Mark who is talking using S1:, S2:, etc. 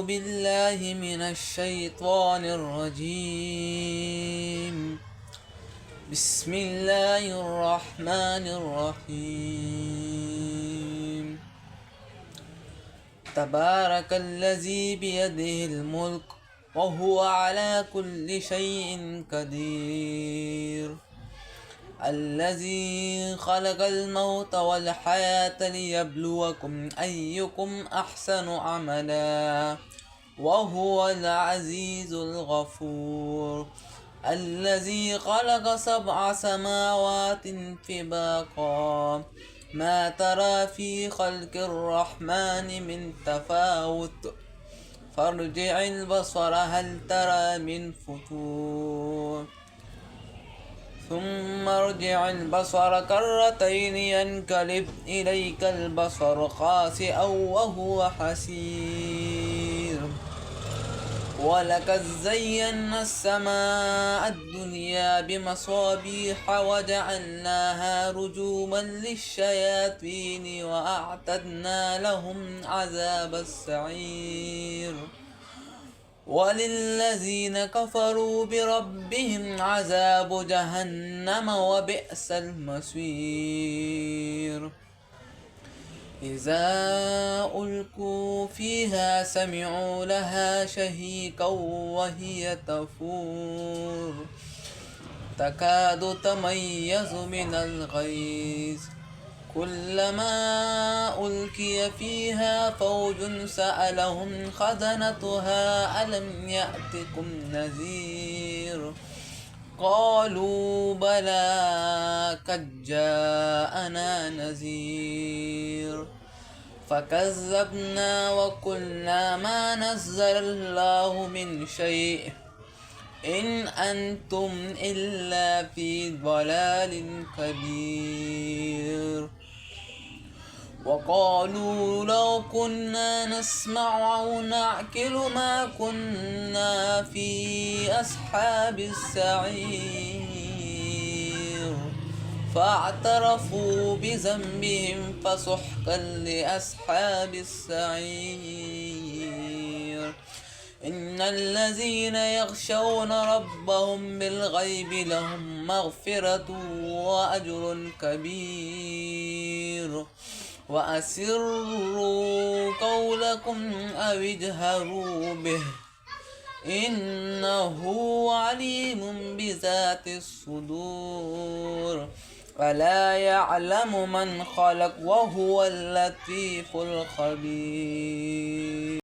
S1: بالله من الشيطان الرجيم. بسم الله الرحمن الرحيم. تبارك الذي بيده الملك وهو على كل شيء قدير. الذي خلق الموت والحياة ليبلوكم أيكم أحسن عملا وهو العزيز الغفور. الذي خلق 7 سماوات طباقا ما ترى في خلق الرحمن من تفاوت فارجع البصر هل ترى من فتور ثم ارجع البصر كرتين ينقلب إليك البصر خاسئا وهو حسير. ولقد زينا السماء الدنيا بمصابيح وجعلناها رجوما للشياطين وأعتدنا لهم عذاب السعير. وللذين كفروا بربهم عذاب جهنم وبئس المصير. إذا ألقوا فيها سمعوا لها شهيقا وهي تفور تكاد تميز من الغيظ كلما ألقي فيها فوج سألهم خزنتها ألم يأتكم نذير قالوا بلى قد جاءنا نذير فكذبنا وقلنا ما نزل الله من شيء إن أنتم إلا في ضلال كبير. وقالوا لو كنا نسمع أو نعقل ما كنا في أصحاب السعير فاعترفوا بذنبهم فسحقا لأصحاب السعير. إن الذين يخشون ربهم بالغيب لهم مغفرة وأجر كبير. وأسروا قولكم أو اجهروا به إنه عليم بذات الصدور. ألا يعلم من خلق وهو اللطيف الخبير.